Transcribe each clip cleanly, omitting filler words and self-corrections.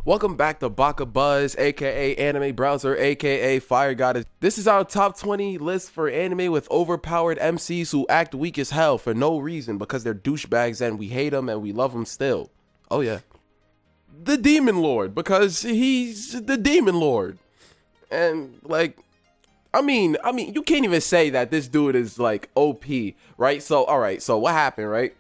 Welcome back to Baka Buzz, aka Anime Browser, aka Fire Goddess. This is our top 20 list for anime with overpowered MCs who act weak as hell for no reason because they're douchebags and we hate them and we love them still. Oh yeah. The Demon Lord, because he's the Demon Lord. And like, I mean, you can't even say that this dude is like OP, right? So, all right, so what happened, right?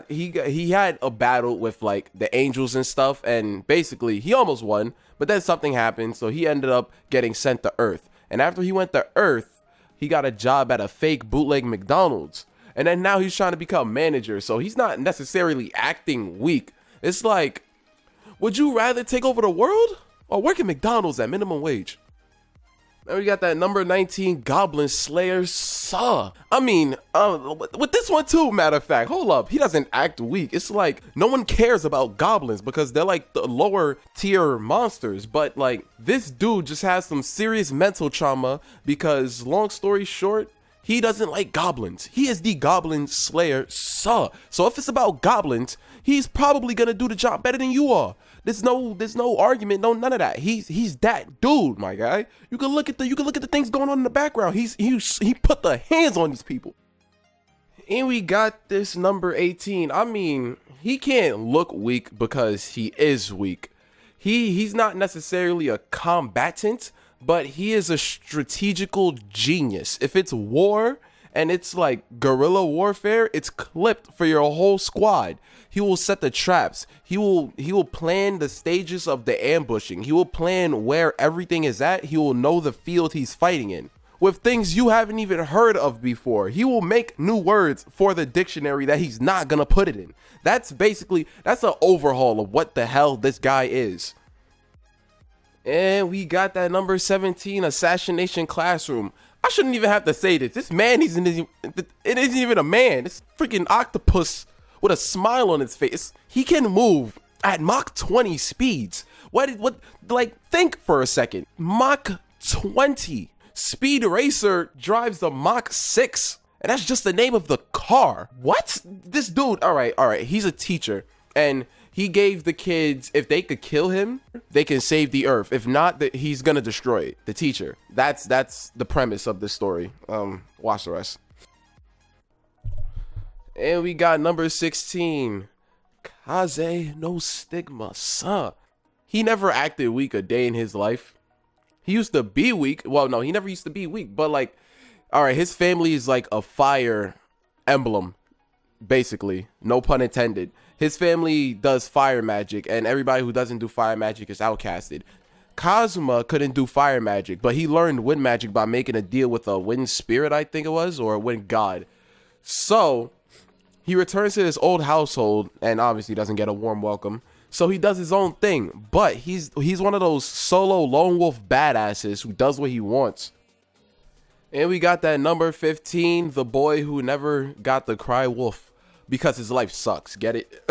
He had a battle with like the angels and stuff, and basically he almost won, but then something happened, so he ended up getting sent to Earth. And after he went to Earth, he got a job at a fake bootleg McDonald's, and then now he's trying to become manager. So he's not necessarily acting weak. It's like, would you rather take over the world or work at McDonald's at minimum wage? Then we got that number 19 Goblin Slayer. I mean, with this one too, matter of fact, hold up, he doesn't act weak. It's like no one cares about goblins because they're like the lower tier monsters, but like this dude just has some serious mental trauma because, long story short, he doesn't like goblins. He is the Goblin Slayer. So if it's about goblins, he's probably gonna do the job better than you are. There's no argument, none of that. He's that dude, my guy. You can look at the things going on in the background. He put the hands on these people. And we got this number 18. I mean, he can't look weak because he is weak. He's not necessarily a combatant, but he is a strategical genius. If it's war and it's like guerrilla warfare, it's clipped for your whole squad. He will set the traps. He will plan the stages of the ambushing. He will plan where everything is at. He will know the field he's fighting in. With things you haven't even heard of before. He will make new words for the dictionary that he's not gonna put it in. That's an overhaul of what the hell this guy is. And we got that number 17, Assassination Classroom. I shouldn't even have to say this. This man it isn't even a man. It's freaking octopus with a smile on its face. He can move at Mach 20 speeds. Think for a second. Mach 20. Speed Racer drives the Mach 6. And that's just the name of the car. What? This dude, all right. He's a teacher. And he gave the kids, if they could kill him, they can save the earth. If not, he's gonna destroy it. The teacher. That's the premise of this story. Watch the rest. And we got number 16, Kaze no Stigma. He never acted weak a day in his life. He used to be weak. Well, no, he never used to be weak. But like, all right, his family is like a fire emblem, basically. No pun intended. His family does fire magic, and everybody who doesn't do fire magic is outcasted. Kazuma couldn't do fire magic, but he learned wind magic by making a deal with a wind spirit, I think it was, or a wind god. So he returns to his old household and obviously doesn't get a warm welcome. So he does his own thing, but he's one of those solo lone wolf badasses who does what he wants. And we got that number 15, the boy who never got the cry wolf because his life sucks. Get it?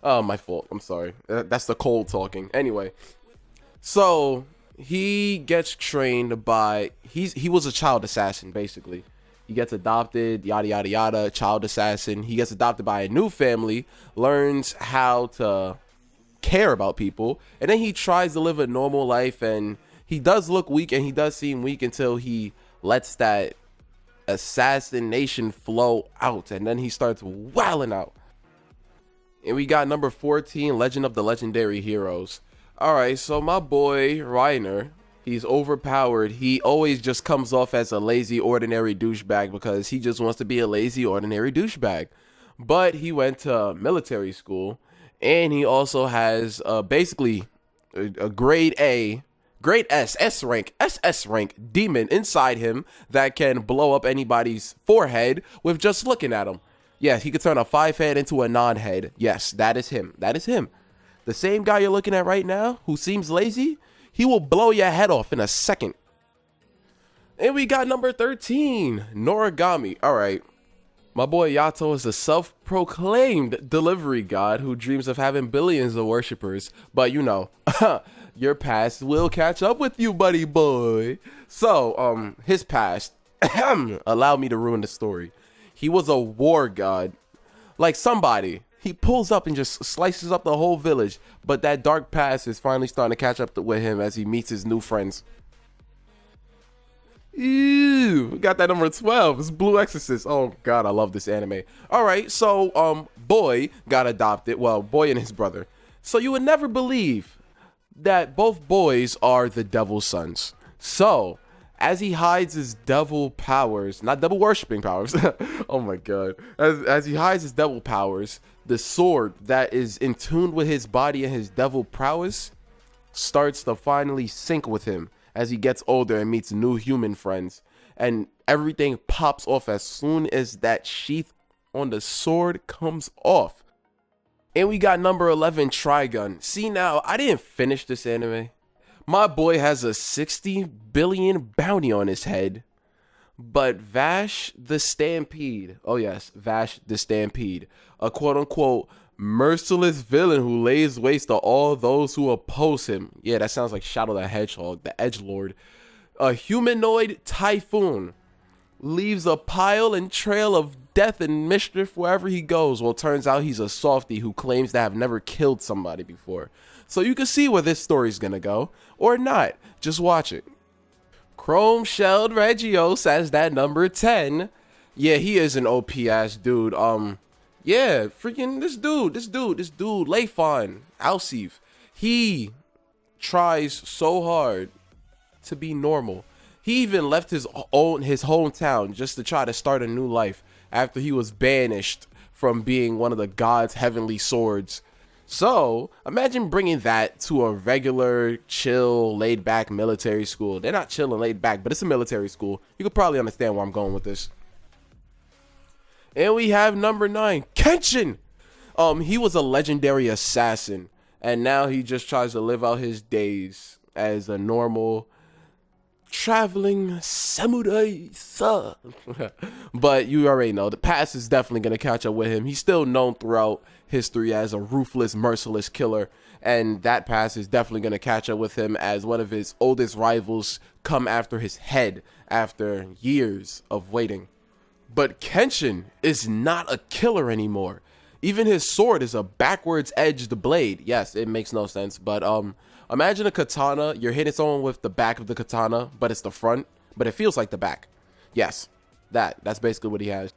Oh, my fault. I'm sorry. That's the cold talking. Anyway, so he gets trained by, he was a child assassin, basically. He gets adopted, yada, yada, yada, child assassin. He gets adopted by a new family, learns how to care about people, and then he tries to live a normal life, and he does look weak, and he does seem weak until he lets that assassination flow out, and then he starts wilding out. And we got number 14, Legend of the Legendary Heroes. All right, so my boy Reiner, he's overpowered. He always just comes off as a lazy, ordinary douchebag because he just wants to be a lazy, ordinary douchebag. But he went to military school, and he also has basically a grade SS rank demon inside him that can blow up anybody's forehead with just looking at him. Yes, he could turn a 5 head into a non-head. Yes, that is him. That is him. The same guy you're looking at right now who seems lazy, he will blow your head off in a second. And we got number 13, Noragami. All right. My boy Yato is a self-proclaimed delivery god who dreams of having billions of worshippers. But you know, your past will catch up with you, buddy boy. So, his past, allow me to ruin the story. He was a war god. Like somebody He pulls up and just slices up the whole village. But that dark past is finally starting to catch up with him as he meets his new friends. Ew, we got that number 12. It's Blue Exorcist. Oh god, I love this anime. All right, so Boy got adopted. Well, Boy and his brother. So you would never believe that both boys are the devil's sons. So as he hides his devil powers, not devil worshipping powers. Oh my god. As he hides his devil powers, the sword that is in tune with his body and his devil prowess starts to finally sync with him as he gets older and meets new human friends, and everything pops off as soon as that sheath on the sword comes off. And we got number 11, Trigun. See, now I didn't finish this anime. My boy has a 60 billion bounty on his head, but Vash the Stampede, oh yes, Vash the Stampede, a quote-unquote merciless villain who lays waste to all those who oppose him. Yeah, that sounds like Shadow the Hedgehog, the edgelord. A humanoid typhoon leaves a pile and trail of death and mischief wherever he goes. Well, it turns out he's a softie who claims to have never killed somebody before. So you can see where this story's gonna go, or not. Just watch it. Chrome Shelled Regios as that number 10. Yeah, he is an OP ass dude. Yeah, freaking this dude, Leifon, Alcif, he tries so hard to be normal. He even left his hometown just to try to start a new life after he was banished from being one of the gods' heavenly swords. So imagine bringing that to a regular, chill, laid-back military school. They're not chill and laid back, but it's a military school. You could probably understand where I'm going with this. And we have number 9, Kenshin. He was a legendary assassin, and now he just tries to live out his days as a normal traveling samurai. But you already know, the past is definitely going to catch up with him. He's still known throughout history as a ruthless, merciless killer, and that past is definitely going to catch up with him as one of his oldest rivals come after his head after years of waiting. But Kenshin is not a killer anymore. Even his sword is a backwards edged blade. Yes, it makes no sense, but imagine a katana. You're hitting someone with the back of the katana, but it's the front, but it feels like the back. Yes, that's basically what he has.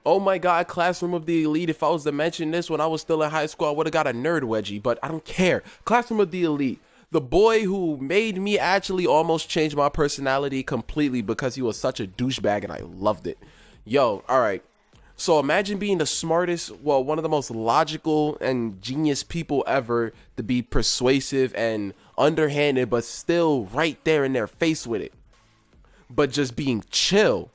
Oh my god, Classroom of the Elite. If I was to mention this when I was still in high school, I would have got a nerd wedgie, but I don't care. Classroom of the Elite. The boy who made me actually almost change my personality completely because he was such a douchebag and I loved it. Yo, alright. So imagine being the smartest, well, one of the most logical and genius people ever, to be persuasive and underhanded, but still right there in their face with it. But just being chill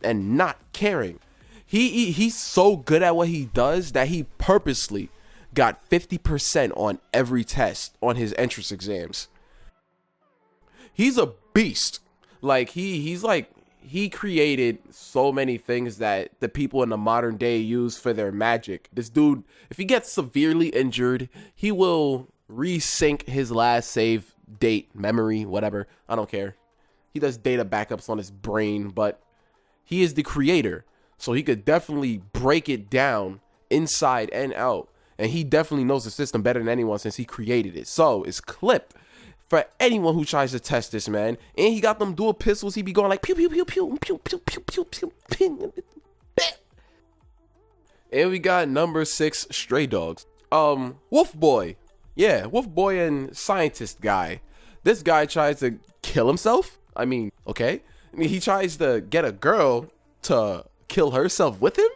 and not caring. He's so good at what he does that he purposely got 50% on every test on his entrance exams. He's a beast. Like he created so many things that the people in the modern day use for their magic. This dude, if he gets severely injured, he will resync his last save date, memory, whatever. I don't care. He does data backups on his brain, but he is the creator. So he could definitely break it down inside and out. And he definitely knows the system better than anyone since he created it. So it's clipped for anyone who tries to test this, man. And he got them dual pistols. He be going like pew pew pew pew pew pew pew pew pew pew. And we got number 6, Stray Dogs. Wolf Boy. Yeah, Wolf Boy and scientist guy. This guy tries to kill himself. I mean, okay. I mean, he tries to get a girl to kill herself with him.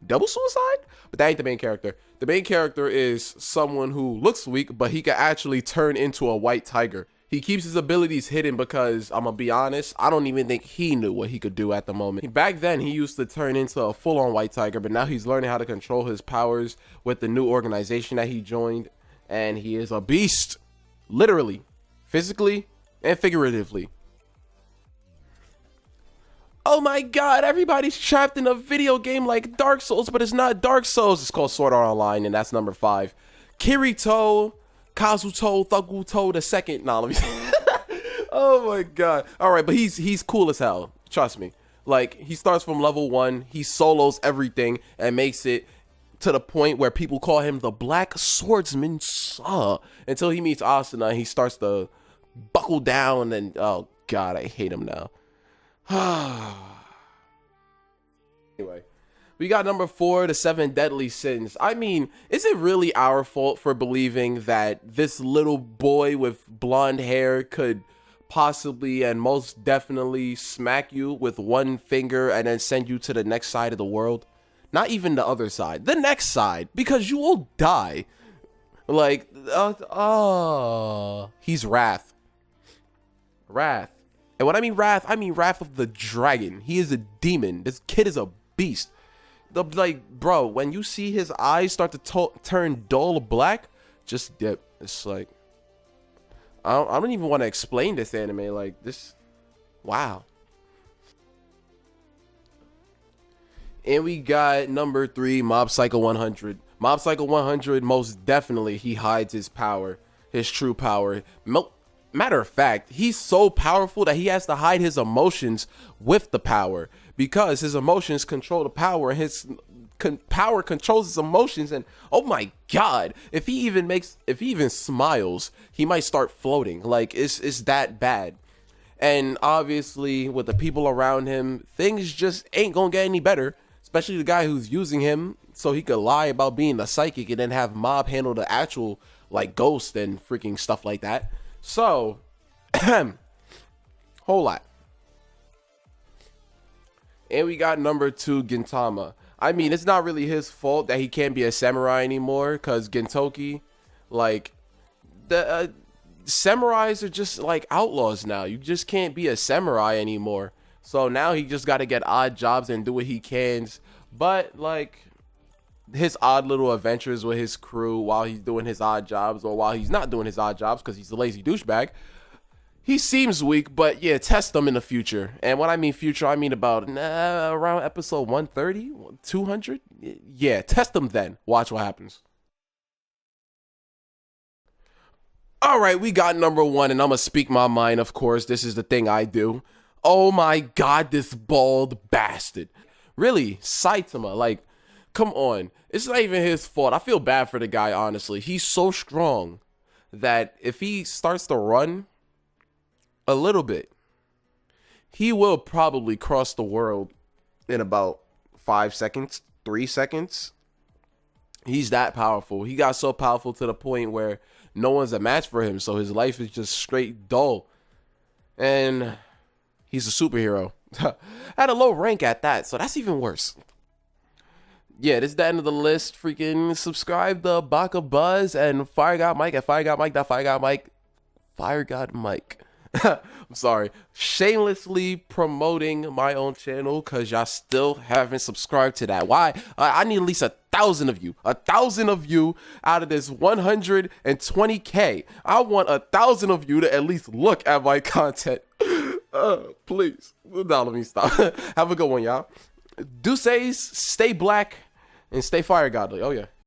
Double suicide? But that ain't the main character. The main character is someone who looks weak, but he can actually turn into a white tiger. He keeps his abilities hidden because, I'm gonna be honest, I don't even think he knew what he could do at the moment. Back then, he used to turn into a full-on white tiger, but now he's learning how to control his powers with the new organization that he joined, and he is a beast. Literally, physically, and figuratively. Oh my god, everybody's trapped in a video game like Dark Souls, but it's not Dark Souls. It's called Sword Art Online, and that's number 5. Kirito Kazuto Thuguto II. Nah, let me oh my god. Alright, but he's cool as hell. Trust me. Like, he starts from level 1, he solos everything and makes it to the point where people call him the Black Swordsman until he meets Asuna and he starts to buckle down and oh god, I hate him now. Anyway, we got number 4, the 7 deadly sins. I mean, is it really our fault for believing that this little boy with blonde hair could possibly and most definitely smack you with one finger and then send you to the next side of the world? Not even the other side, the next side, because you will die. Like, he's Wrath. Wrath. And when I mean Wrath of the dragon. He is a demon. This kid is a beast. Like, bro, when you see his eyes start to turn dull black, just dip. It's like, I don't even want to explain this anime. Like, this, wow. And we got number 3, Mob Psycho 100. Mob Psycho 100, most definitely, he hides his power, his true power. Matter of fact, he's so powerful that he has to hide his emotions with the power, because his emotions control the power, and his power controls his emotions. And oh my god, if he even smiles, he might start floating. Like, it's that bad. And obviously, with the people around him, things just ain't gonna get any better. Especially the guy who's using him so he could lie about being a psychic and then have Mob handle the actual, like, ghost and freaking stuff like that. So, whole lot. And we got number 2, Gintama. I mean, it's not really his fault that he can't be a samurai anymore, because Gintoki, like, the samurais are just like outlaws now. You just can't be a samurai anymore. So now he just got to get odd jobs and do what he can. But, like, his odd little adventures with his crew while he's doing his odd jobs, or while he's not doing his odd jobs because he's a lazy douchebag, he seems weak. But yeah, test him in the future. And when I mean future, I mean about around episode 130, 200. Yeah, test him then. Watch what happens. All right, we got number 1, and I'm gonna speak my mind. Of course, this is the thing I do. Oh my god, this bald bastard. Really, Saitama, like, come on. It's not even his fault. I feel bad for the guy, honestly. He's so strong that if he starts to run a little bit, he will probably cross the world in about 5 seconds, 3 seconds. He's that powerful. He got so powerful to the point where no one's a match for him, so his life is just straight dull. And he's a superhero. At a low rank at that, so that's even worse. Yeah, this is the end of the list. Freaking subscribe to Baka Buzz and Fire God Mike at Fire God Mike. I'm sorry. Shamelessly promoting my own channel because y'all still haven't subscribed to that. Why? I need at least 1,000 of you. 1,000 of you out of this 120K. I want 1,000 of you to at least look at my content. Please. Now let me stop. Have a good one, y'all. Deuces, stay black, and stay fire godly. Oh, yeah.